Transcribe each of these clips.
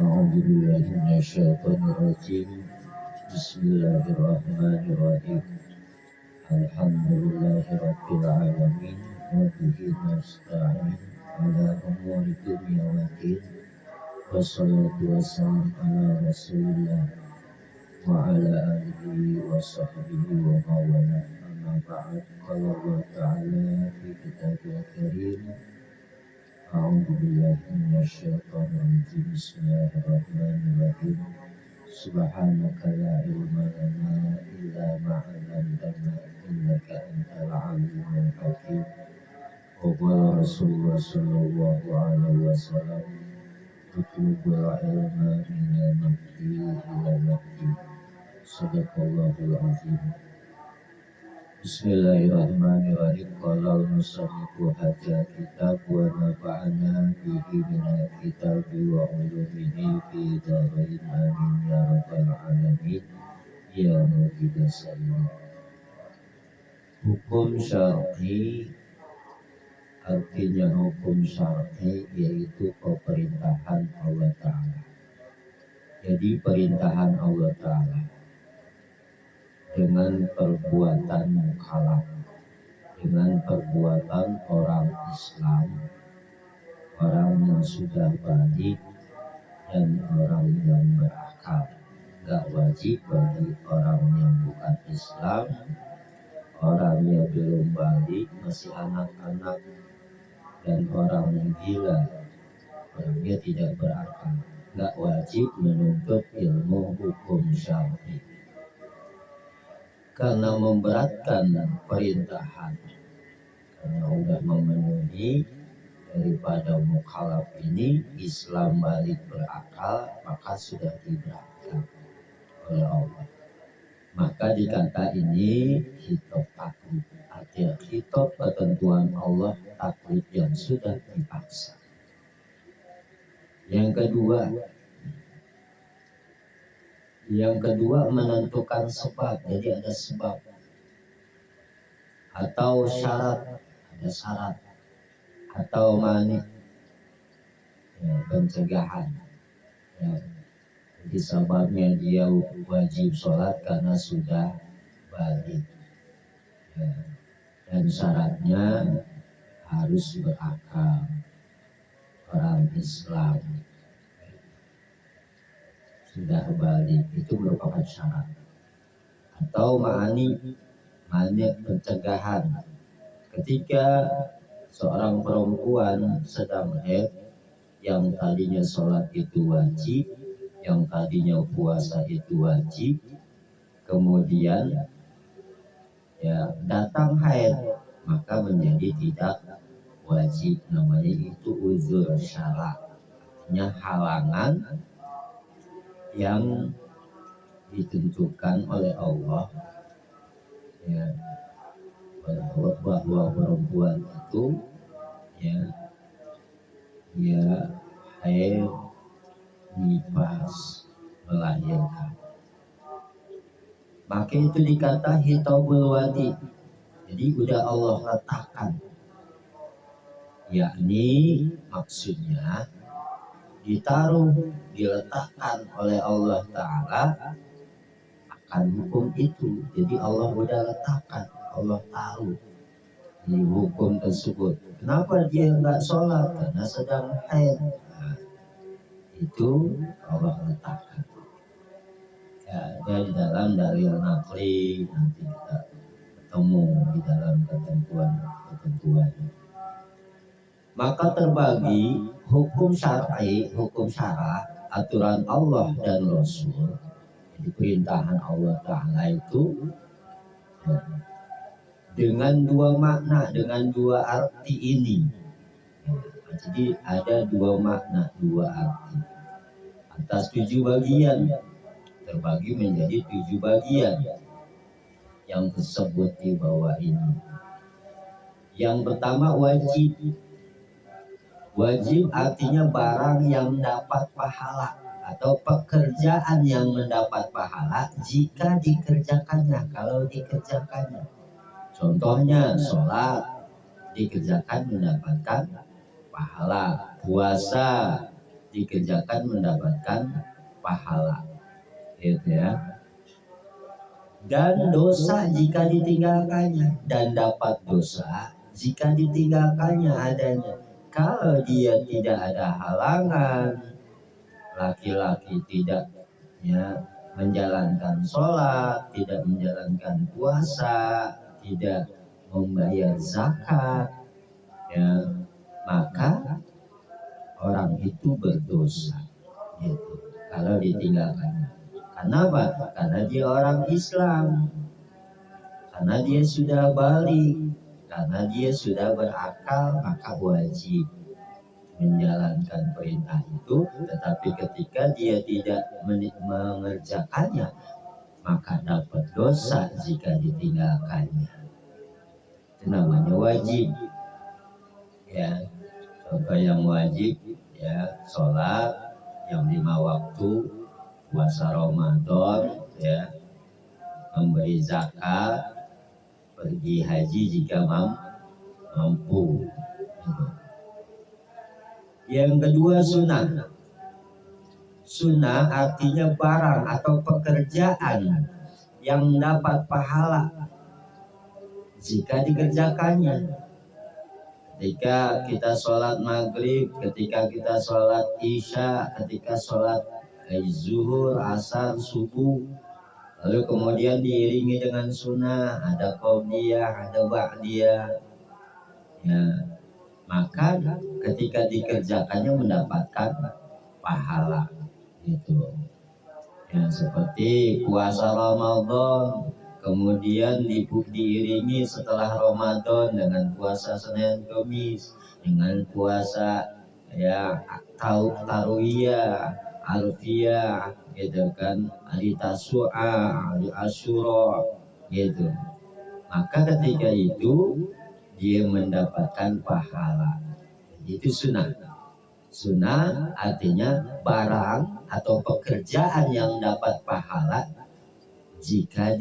أعوذ بالله من الشيطان الرجيم. بسم الله الرحمن الرحيم. الحمد لله رب العالمين وبه نستعين على أمور الدنيا والدين والصلاة والسلام على رسول الله وعلى آله وصحبه ومن والاه. أما بعد قال الله تعالى في كتابه الكريم أعوذ بالله من الشيطان الرجيم. بسم الله الرحمن الرحيم. سبحانك لا علم لنا إلا ما علمتنا إنك أنت العليم الحكيم. وقال رسول الله صلى الله عليه وسلم اطلب العلم من المهدي إلى المهدي. صدق الله العظيم. Bismillahirrahmanirrahim. Qala al-musannifu hadha kitab wa nafa'ana bihi minal kitabi wa ulumihi fi darain amin ya rabbal alamin ya mujidas salim. Hukum syar'i artinya hukum syar'i yaitu pemerintahan Allah Ta'ala. Jadi perintahan Allah Ta'ala dengan perbuatan mukhalaf, dengan perbuatan orang Islam, orang yang sudah balik dan orang yang berakal. Gak wajib bagi orang yang bukan Islam, orang yang belum balik, masih anak-anak, dan orang yang gila, orangnya tidak berakal. Gak wajib menuntut ilmu hukum syar'i. Karena memberatkan perintahan, karena sudah memenuhi daripada mukhalaf ini, Islam balik berakal, maka sudah diberatkan oleh Allah. Maka dikata ini khitab taklid, artinya khitab ketentuan Allah, taklid yang sudah dipaksa. Yang kedua menentukan sebab. Jadi ada sebab atau syarat, ada syarat atau mani, ya, pencegahan. Ya. Jadi sebabnya dia wajib sholat karena sudah balik. Ya. Dan syaratnya harus berakal, orang Islam. Sudah balik, itu merupakan syarat. Atau mani pencegahan. Ketika seorang perempuan sedang haid, yang tadinya sholat itu wajib, yang tadinya puasa itu wajib, kemudian ya datang haid, maka menjadi tidak wajib. Namanya itu uzur syara', artinya halangan yang ditentukan oleh Allah, ya, bahwa perempuan itu ya haid, nifas, melahirkan. Maka itu dikata hitabul wadi. Jadi udah Allah letakkan, yakni maksudnya diletakkan oleh Allah Ta'ala akan hukum itu. Jadi Allah udah letakkan, Allah tahu di hukum tersebut. Kenapa dia nggak sholat? Karena sedang haid. Nah, itu Allah letakkan. Ya, ada di dalam dalil naqli, nanti kita ketemu di dalam ketentuan. Maka terbagi hukum syar'i, hukum syara', aturan Allah dan Rasul. Jadi perintahan Allah Ta'ala itu ya, dengan dua makna, dengan dua arti ini. Ya, jadi ada dua makna, dua arti. Atas 7 bagian, terbagi menjadi 7 bagian yang tersebut di bawah ini. Yang pertama wajib. Wajib artinya barang yang mendapat pahala atau pekerjaan yang mendapat pahala jika dikerjakannya, kalau dikerjakannya. Contohnya sholat dikerjakan mendapatkan pahala, puasa dikerjakan mendapatkan pahala, gitu ya. Dan dosa jika ditinggalkannya, dan dapat dosa jika ditinggalkannya adanya. Kalau dia tidak ada halangan, laki-laki tidak ya menjalankan sholat, tidak menjalankan puasa, tidak membayar zakat, ya maka orang itu berdosa, gitu. Kalau ditinggalkannya. Kenapa? Karena dia orang Islam, karena dia sudah balik, karena dia sudah berakal, maka wajib menjalankan perintah itu. Tetapi ketika dia tidak mengerjakannya, maka dapat dosa jika ditinggalkannya. Itu namanya wajib. Ya, contoh yang wajib ya sholat yang 5 waktu, puasa Ramadan, ya, memberi zakat, pergi haji jika mampu. Yang kedua sunnah. Sunnah artinya barang atau pekerjaan yang dapat pahala jika dikerjakannya. Ketika kita sholat maghrib, ketika kita sholat isya, ketika sholat zuhur, asar, subuh, lalu kemudian diiringi dengan sunnah, ada qabliyah, ada ba'diyah, ya, maka ketika dikerjakannya mendapatkan pahala, gitu. Ya, seperti puasa Ramadan, kemudian diiringi setelah Ramadan dengan puasa Senin Kamis, dengan puasa ya Tarwiyah, Arfiyah, gitu kan, hari Tasu'a, hari Asyura, gitu. Maka ketika itu dia mendapatkan pahala. Itu sunnah. Sunnah artinya barang atau pekerjaan yang dapat pahala jika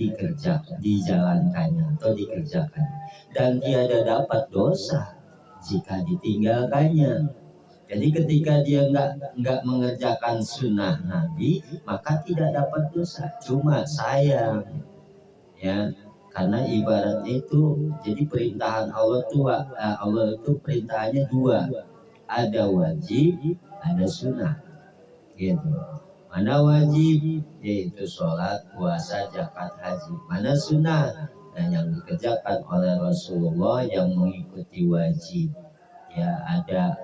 dijalankannya atau dikerjakan, dan tiada dapat dosa jika ditinggalkannya. Jadi ketika dia nggak mengerjakan sunnah Nabi, maka tidak dapat dosa. Cuma sayang, ya, karena ibarat itu, jadi perintahan Allah itu perintahannya dua, ada wajib, ada sunnah, gitu. Mana wajib, yaitu sholat, puasa, zakat, haji. Mana sunnah, dan yang dikerjakan oleh Rasulullah yang mengikuti wajib, ya, ada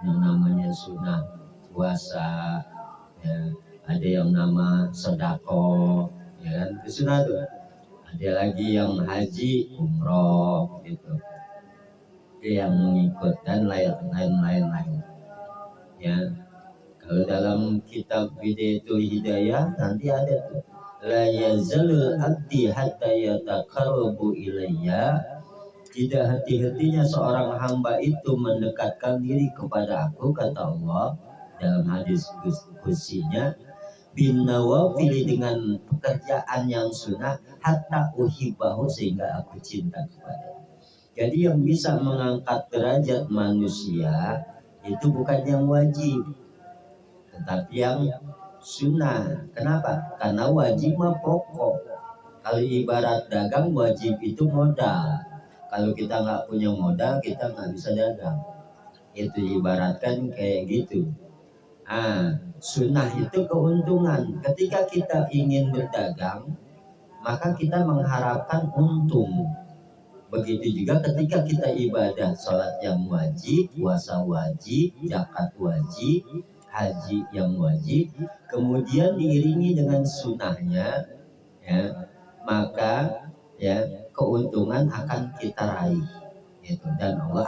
yang namanya sunnah puasa, ya, ada yang nama sedekah, ya kan, itu sunnah tuh. Ada lagi yang haji, umroh, gitu, yang mengikut, dan lain-lain, ya. Kalau dalam kitab Bidayatul Hidayah nanti ada tuh, la yazalul abdi hatta yataqarrabu ilayya, tidak henti-hentinya seorang hamba itu mendekatkan diri kepada aku, kata Allah dalam hadis kursinya, bin nawafil, dengan pekerjaan yang sunnah, hatta uhibahu, sehingga aku cinta kepada. Jadi yang bisa mengangkat derajat manusia itu bukan yang wajib, tetapi yang sunnah. Kenapa? Karena wajib mah pokok. Kalau ibarat dagang, wajib itu modal. Kalau kita nggak punya modal, kita nggak bisa dagang. Itu ibaratkan kayak gitu. Sunnah itu keuntungan. Ketika kita ingin berdagang, maka kita mengharapkan untung. Begitu juga ketika kita ibadah, sholat yang wajib, puasa wajib, zakat wajib, haji yang wajib, kemudian diiringi dengan sunnahnya, ya, maka ya keuntungan akan kita raih, gitu. Dan Allah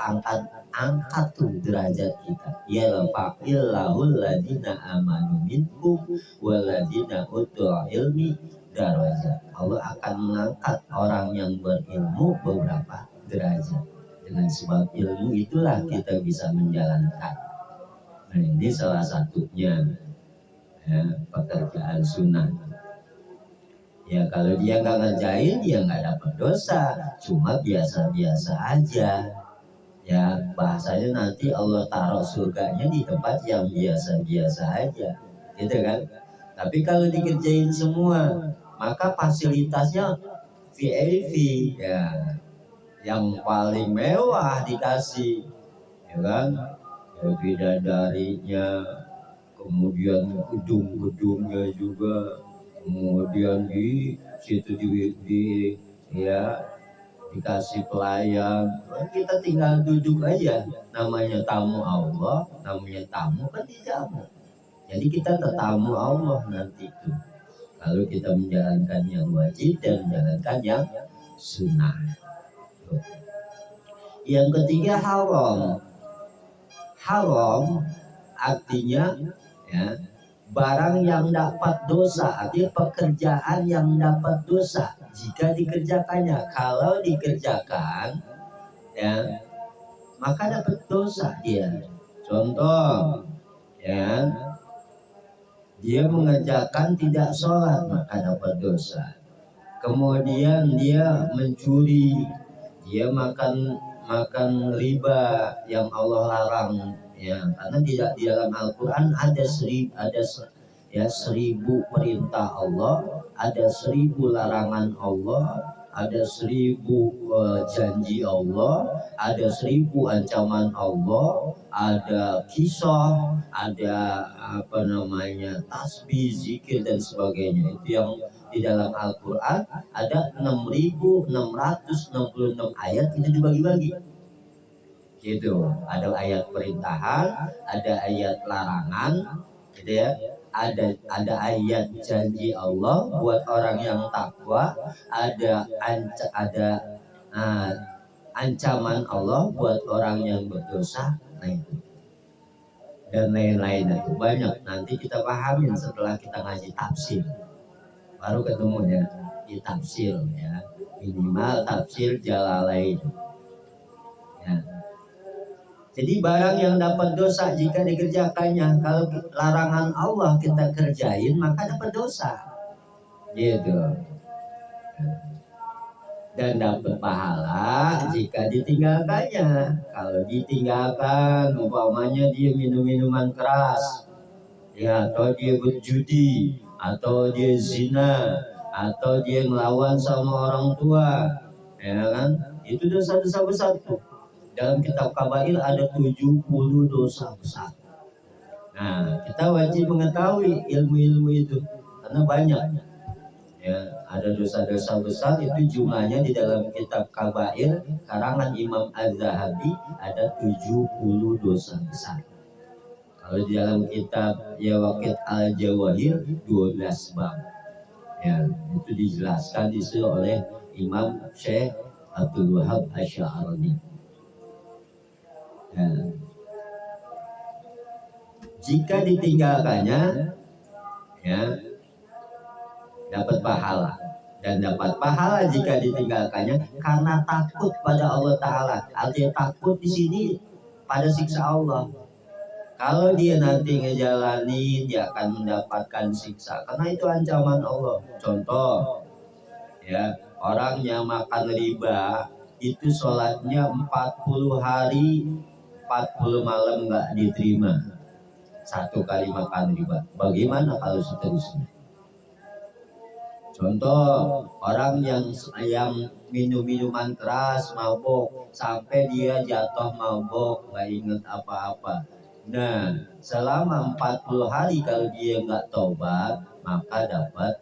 angkat tuh derajat kita. Ya lafa'illahul ladina amanu minkum waladina utul ilmi darajat. Allah akan mengangkat orang yang berilmu beberapa derajat. Dengan sebab ilmu itulah kita bisa menjalankan. Nah, ini salah satunya, ya, pekerjaan sunnah. Ya, kalau dia nggak ngerjain, dia nggak dapat dosa, cuma biasa-biasa aja, Ya bahasanya nanti Allah taruh surganya di tempat yang biasa-biasa aja, gitu kan. Tapi kalau dikerjain semua, maka fasilitasnya VIP, ya, yang paling mewah dikasih, ya kan. Ya, bidadarinya, kemudian gedung-gedungnya juga, kemudian di situ di ya dikasih pelayan. Kita tinggal duduk aja, namanya tamu Allah, namanya tamu kan dijamu. Jadi kita tetamu Allah nanti itu kalau kita menjalankan yang wajib dan menjalankan yang sunnah. Yang ketiga haram. Haram artinya ya barang yang dapat dosa, artinya pekerjaan yang dapat dosa jika dikerjakannya. Kalau dikerjakan ya maka dapat dosa dia. Contoh ya, dia mengerjakan tidak sholat maka dapat dosa. Kemudian dia mencuri, dia makan riba yang Allah larang, ya, karena tidak di dalam Al-Quran ada seribu perintah Allah, ada 1000 larangan Allah, ada 1000 janji Allah, ada 1000 ancaman Allah, ada kisah, ada tasbih, zikir dan sebagainya. Itu yang di dalam Al-Quran ada 6.666 ayat, itu dibagi-bagi. Gitu. Ada ayat perintahan, ada ayat larangan, gitu ya. Ada ayat janji Allah buat orang yang takwa, ada ancaman Allah buat orang yang berdosa, nah itu. Dan lain-lain itu banyak. Nanti kita pahamin setelah kita ngaji tafsir. Baru ketemunya di tafsir ya, minimal tafsir Jalalain ya. Jadi barang yang dapat dosa jika dikerjakannya, kalau larangan Allah kita kerjain maka dapat dosa gitu. Dan dapat pahala jika ditinggalkannya. Kalau ditinggalkan umpamanya dia minum minuman keras ya, atau dia berjudi, atau dia zina, atau dia ngelawan sama orang tua, ya kan? Itu dosa-dosa besar tuh. Dalam kitab Kabair ada 70 dosa besar. Nah, kita wajib mengetahui ilmu-ilmu itu karena banyak. Ya, ada dosa-dosa besar itu jumlahnya di dalam kitab Kabair karangan Imam Az-Zahabi ada 70 dosa besar. Kalau di dalam kitab Yawaqit Al-Jawahir 12 bab. Ya, itu dijelaskan disitu oleh Imam Syekh Abdul Wahab Asy'arani. Ya. Jika ditinggalkannya ya dapat pahala, dan dapat pahala jika ditinggalkannya karena takut pada Allah Ta'ala. Artinya takut di sini pada siksa Allah. Kalau dia nanti ngejalanin, dia akan mendapatkan siksa karena itu ancaman Allah. Contoh ya, orang yang makan riba itu sholatnya 40 hari 40 malam nggak diterima, satu kali makan riba. Bagaimana kalau seterusnya? Contoh orang yang minum minuman keras, mabok sampai dia jatuh mabok, nggak inget apa-apa. Nah, selama 40 hari kalau dia nggak tobat, maka dapat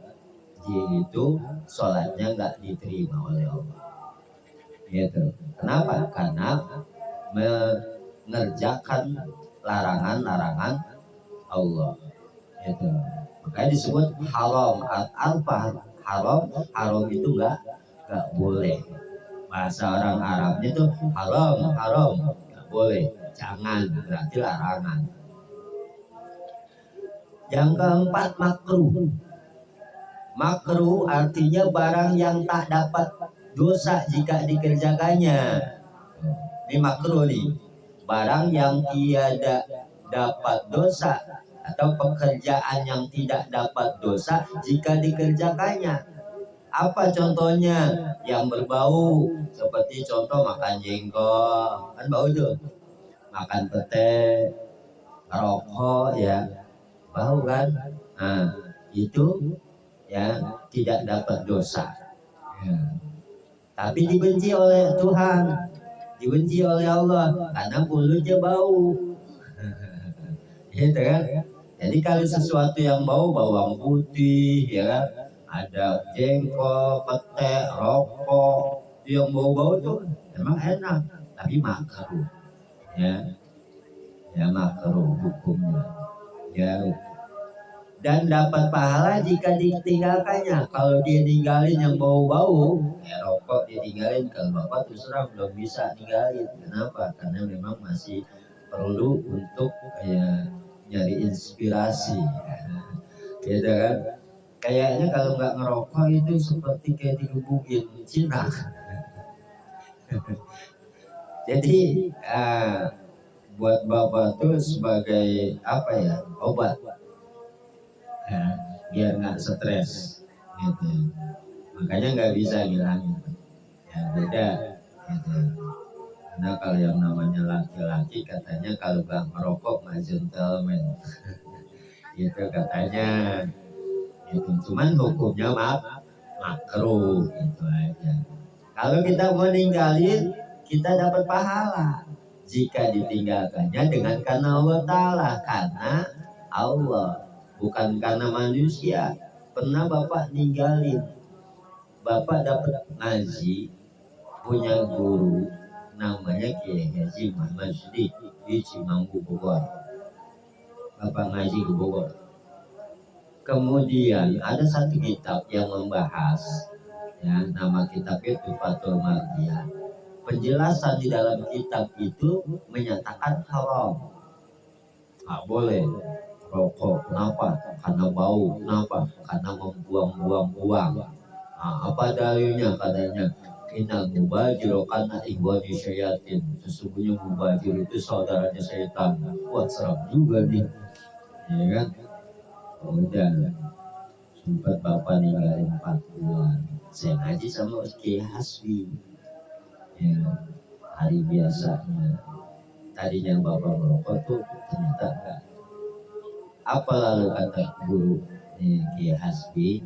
dia itu sholatnya nggak diterima oleh Allah. Gitu. Kenapa? Karena mengerjakan larangan-larangan Allah. Gitu. Makanya disebut haram. Apa haram? Haram itu nggak boleh. Bahasa orang Arabnya itu haram, nggak boleh. Jangan, berarti larangan. Yang keempat makruh. Makruh artinya barang yang tak dapat dosa jika dikerjakannya. Ini makruh nih. Barang yang tiada dapat dosa atau pekerjaan yang tidak dapat dosa jika dikerjakannya. Apa contohnya yang berbau? Seperti contoh makan jengkol, kan bau tuh. Makan pete, rokok ya, bau kan? Nah, itu ya tidak dapat dosa. Ya. Tapi dibenci oleh Tuhan, dibenci oleh Allah karena mulutnya bau. Gitu kan? Jadi kalau sesuatu yang bau, bawang putih, ya kan? Ada jengkol, pete, rokok, yang bau-bau itu emang enak, tapi makruh, ya, ya makruh hukumnya, ya. Dan dapat pahala jika ditinggalkannya. Kalau dia ninggalin yang bau-bau, ya rokok dia tinggalin. Kalau bapak terus terang belum bisa ninggalin. Kenapa? Karena memang masih perlu untuk ya nyari inspirasi, gitu kan? Kayaknya kalau nggak ngerokok itu seperti kayak digebukin Cina. Jadi buat bapak tuh sebagai apa ya, obat, ya, biar nggak stres, gitu. Makanya nggak bisa ngilangin, ya beda, gitu. Karena kalau yang namanya laki-laki katanya kalau nggak merokok nggak gentleman, gitu katanya. Gitu. Cuman hukumnya makruh, gitu aja. Kalau kita mau ninggalin, kita dapat pahala jika ditinggalkannya dengan karena Allah Ta'ala, karena Allah, bukan karena manusia. Pernah bapak ninggalin, bapak dapat ngaji, punya guru namanya Kiai Haji Muhammad Siddiq di Cimanggu Bogor. Bapak ngaji ke Bogor. Kemudian ada satu kitab yang membahas, ya, nama kitab itu Fathul Mardiah. Penjelasan di dalam kitab itu menyatakan haram, nggak boleh rokok. Kenapa? Karena bau. Kenapa? Karena membuang-buang uang. Nah, apa dalilnya? Katanya innal mubajiro kana ihwani syayatin. Sesungguhnya mubajir itu saudaranya setan. Wah, serem juga nih, ya kan? Udah sempat bapak ninggalin 4 bulan. Saya ngaji sama Kiai Hasbi, ya, hari biasanya. Tadinya bapak merokok tuh ternyata enggak. Apa lalu kata guru Kiai Hasbi,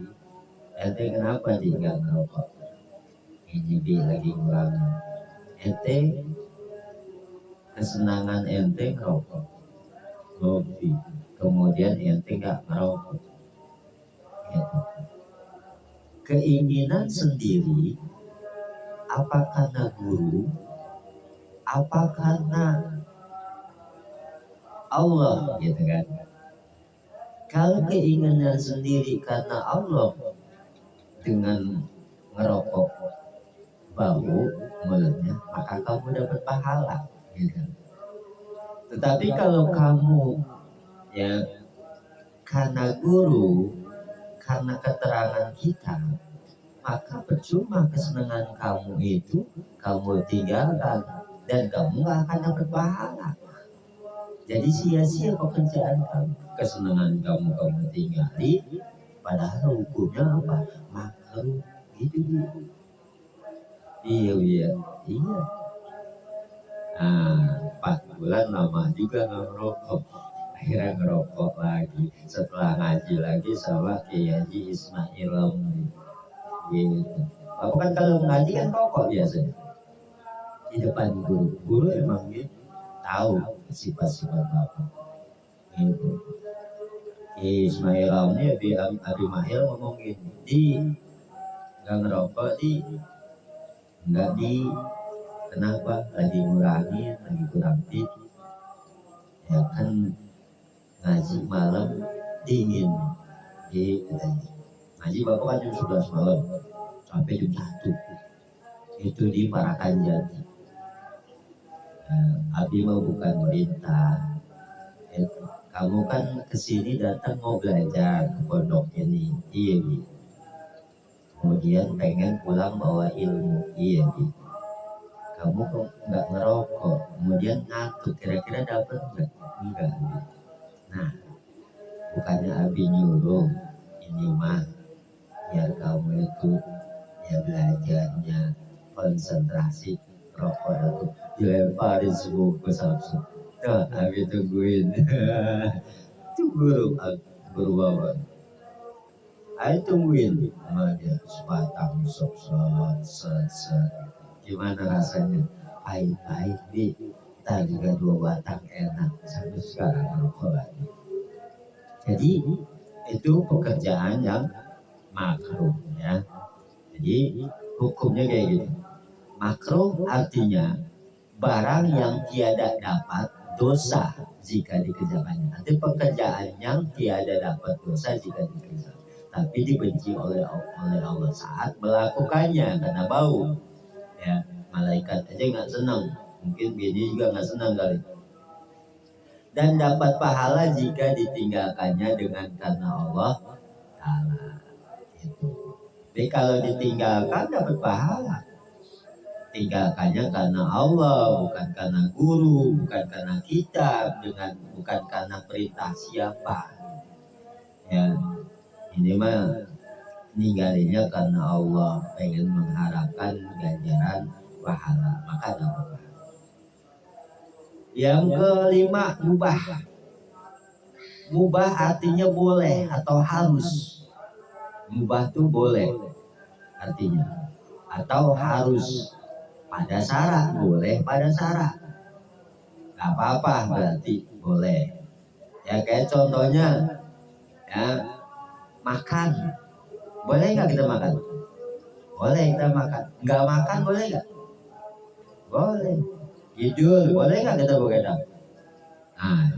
ente kenapa dia enggak merokok? Ini dia lagi ngurangin. Ente kesenangan ente ngerokok, ngopi, kemudian ente enggak merokok. Gitu. Keinginan sendiri, apa karena guru, apa karena Allah, gitu kan? Kalau keinginan sendiri karena Allah, dengan ngerokok bau mulutnya, maka kamu dapat pahala, gitu. Tetapi kalau kamu ya karena guru, karena keterangan kita, maka percuma kesenangan kamu itu kamu tinggalkan dan kamu gak akan dapat pahala. Jadi sia-sia pekerjaan kamu, kesenangan kamu tinggali, padahal hukumnya apa? Makruh, gitu. Iya. Nah, 4 bulan lama juga nggak ngerokok. Akhirnya ngerokok lagi. Setelah ngaji lagi sama Kiai Haji Ismail gitu. Bapak kan kalau ngaji kan rokok biasanya di depan guru. Guru emang gitu, tahu sifat-sifat bapak. Gitu. Ismail ini Abi Mahil ngomong gini, di nggak ngerokok nggak kenapa lagi ngurangin, lagi kurang fit, ya kan ngaji malam dingin, di katanya ngaji bapak kan jam 11 malam sampai jam 1 itu di Parakan Jati. Abi mau bukan merintah, kamu kan kesini datang mau belajar ke pondok ini, iya gitu. Kemudian pengen pulang bawa ilmu, iya gitu. Kamu kok nggak ngerokok, kemudian ngantuk, kira-kira dapat nggak? Enggak gitu. Nah, bukannya Abi nyuruh, ini mah biar kamu itu ya belajarnya konsentrasi, rokok aku dilemparin semua ke Samsu. Nah, abi tungguin. Itu guru bawa. Ayo tungguin sama dia sebatang sop set. Gimana rasanya? Pahit di. Kita juga 2 batang enak sampai sekarang rokok lagi. Jadi itu pekerjaan yang makruh ya. Jadi hukumnya kayak gitu. Makruh artinya barang yang tiada dapat dosa jika dikerjakannya. Nanti pekerjaan yang tiada dapat dosa jika dikerjakan, tapi dibenci oleh Allah saat melakukannya karena bau. Ya, malaikat aja nggak senang, mungkin bini juga nggak senang kali. Dan dapat pahala jika ditinggalkannya dengan karena Allah Ta'ala. Gitu. Jadi kalau ditinggalkan dapat pahala. Tinggalkannya karena Allah, bukan karena guru, bukan karena kitab, bukan karena perintah siapa. Ya, ini mah ninggalinya karena Allah, pengen mengharapkan ganjaran pahala, maka dapat pahala. Yang kelima, mubah. Mubah artinya boleh atau harus. Mubah itu boleh artinya, atau harus. Pada syarat, boleh pada syarat. Gak apa-apa berarti boleh. Ya kayak contohnya ya makan. Boleh nggak kita makan? Boleh kita makan. Nggak makan boleh nggak? Boleh. Tidur boleh nggak kita begadang? Nah,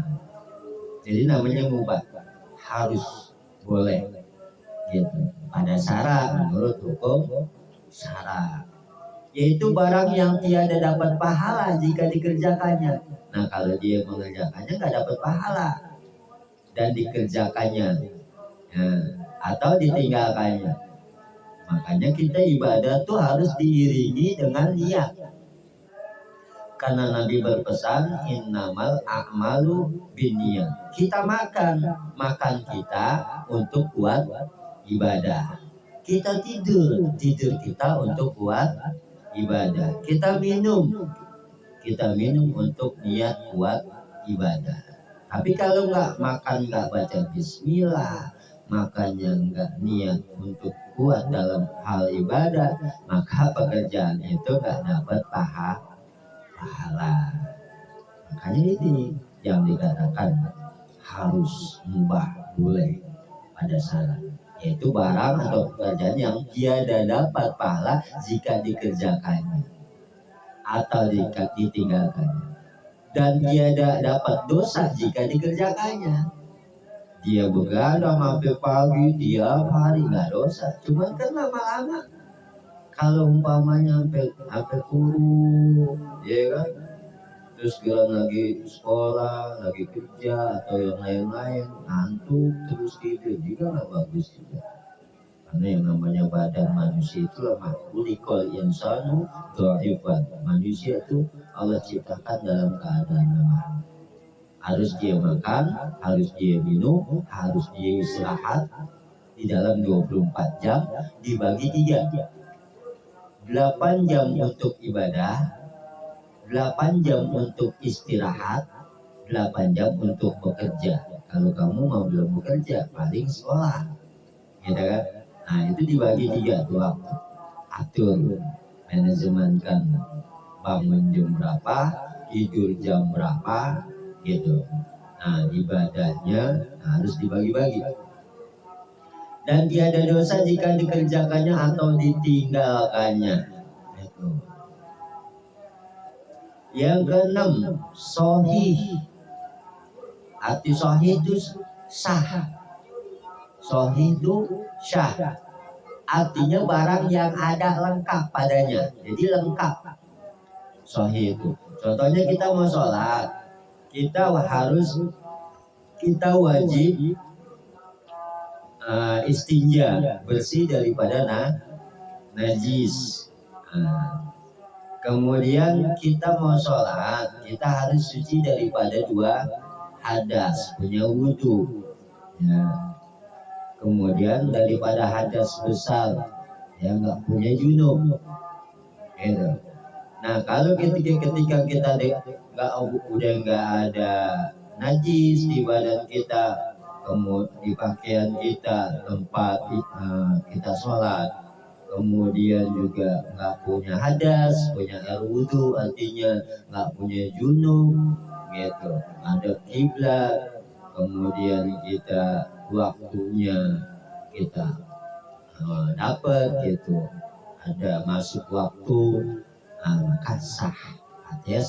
jadi namanya mubah. Harus boleh. Gitu. Pada syarat menurut hukum syarat. Yaitu barang yang tiada dapat pahala jika dikerjakannya. Nah kalau dia mengerjakannya nggak dapat pahala dan dikerjakannya ya, atau ditinggalkannya, makanya kita ibadah tuh harus diiringi dengan niat. Karena Nabi berpesan innamal a'malu binniyat. Kita makan kita untuk buat ibadah. Kita tidur kita untuk buat ibadah. Kita minum untuk niat buat ibadah. Tapi kalau nggak makan, nggak baca bismillah, makannya nggak niat untuk buat dalam hal ibadah, maka pekerjaan itu nggak dapat pahala. Makanya ini yang dikatakan harus mubah, boleh pada syarat, yaitu barang atau pekerjaan yang tiada dapat pahala jika dikerjakannya atau ditinggalkannya, dan tiada dapat dosa jika dikerjakannya. Dia begadang sampai pagi tiap hari nggak dosa, cuman kan lama-lama kalau umpamanya sampai kuru, ya kan, terus kira lagi sekolah, lagi kerja atau yang lain-lain, ngantuk terus tidur juga nggak bagus juga. Karena yang namanya badan manusia itu lemah. Ulikol insanu dhaifan. Manusia itu Allah ciptakan dalam keadaan lemah. Harus dia makan, harus dia minum, harus dia istirahat di dalam 24 jam dibagi 3. 8 jam untuk ibadah, 8 jam untuk istirahat, 8 jam untuk bekerja. Kalau kamu mau belum bekerja, paling sekolah, gitu kan? Nah itu dibagi 3 tuh waktu. Atur, manajemenkan bangun jam berapa, tidur jam berapa, gitu. Nah ibadahnya harus dibagi-bagi. Dan tiada dosa jika dikerjakannya atau ditinggalkannya. Itu. Yang keenam, sahih. Arti sahih itu sah. Sahih itu syah. Artinya barang yang ada lengkap padanya. Jadi lengkap. Sahih itu. Contohnya kita mau sholat, kita wajib istinja, bersih daripada najis. Kemudian kita mau sholat, kita harus suci daripada 2 hadas, punya wudhu. Ya. Kemudian daripada hadas besar, ya nggak punya junub gitu. Nah kalau ketika kita udah nggak ada najis di badan kita, kemudian di pakaian kita, tempat kita sholat, kemudian juga nggak punya hadas, punya air wudhu, artinya nggak punya junub gitu, ada kiblat, kemudian kita waktunya kita dapat gitu, ada masuk waktu, maka sah, artinya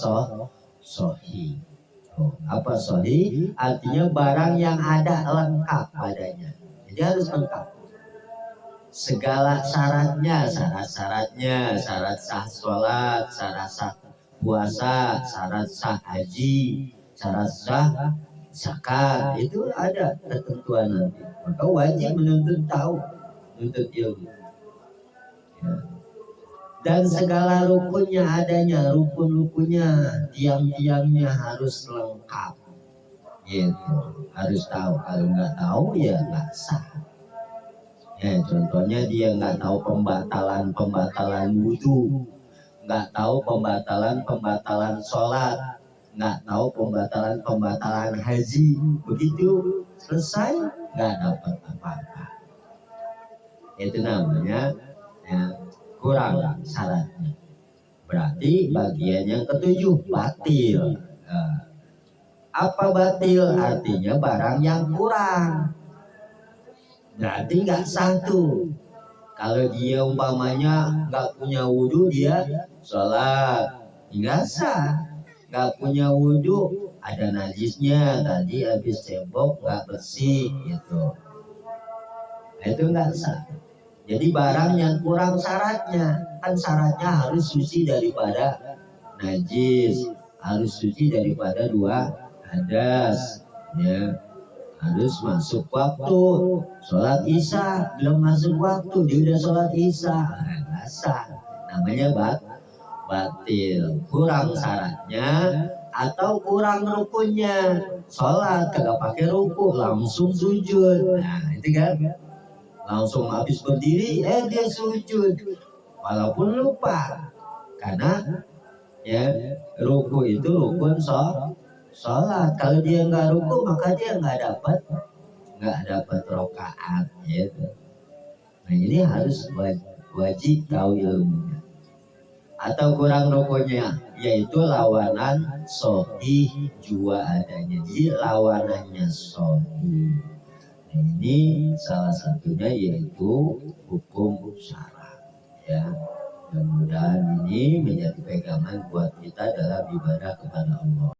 sohi. Apa sohi? Artinya barang yang ada lengkap padanya, jadi harus lengkap segala syaratnya, syarat sah sholat, syarat sah puasa, syarat sah haji, syarat sah zakat, itu ada ketentuan nanti. Maka wajib menuntut tahu, menuntut ilmu. Ya. Dan segala rukunnya adanya, rukun-rukunnya, tiang-tiangnya harus lengkap. Gitu, harus tahu. Kalau nggak tahu ya nggak sah. Ya, contohnya dia nggak tahu pembatalan wudhu, nggak tahu pembatalan sholat, nggak tahu pembatalan haji, begitu selesai nggak dapat apa-apa. Itu namanya ya, kurang syaratnya. Berarti bagian yang ketujuh batil. Apa batil? Artinya barang yang kurang. Berarti nggak satu. Kalau dia umpamanya nggak punya wudhu, dia sholat nggak sah. Nggak punya wudhu, ada najisnya, tadi habis cebok nggak bersih gitu, itu nggak sah. Jadi barang yang kurang syaratnya, kan syaratnya harus suci daripada najis, harus suci daripada dua hadas, ya. Harus masuk waktu. Sholat isya belum masuk waktu, dia udah sholat isya, nggak sah, namanya batil. Kurang syaratnya atau kurang rukunnya. Sholat kagak pakai ruku, langsung sujud, nah itu kan langsung habis berdiri dia sujud walaupun lupa, karena ya ruku itu rukun sholat. Kalau dia nggak ruku maka dia nggak dapat rokaat gitu. Nah ini harus wajib tahu ilmunya. Atau kurang rukunya, yaitu lawanan sohih jua adanya, jadi lawanannya sohih. Nah, ini salah satunya yaitu hukum syarat, ya. Mudah-mudahan ini menjadi pegangan buat kita dalam ibadah kepada Allah.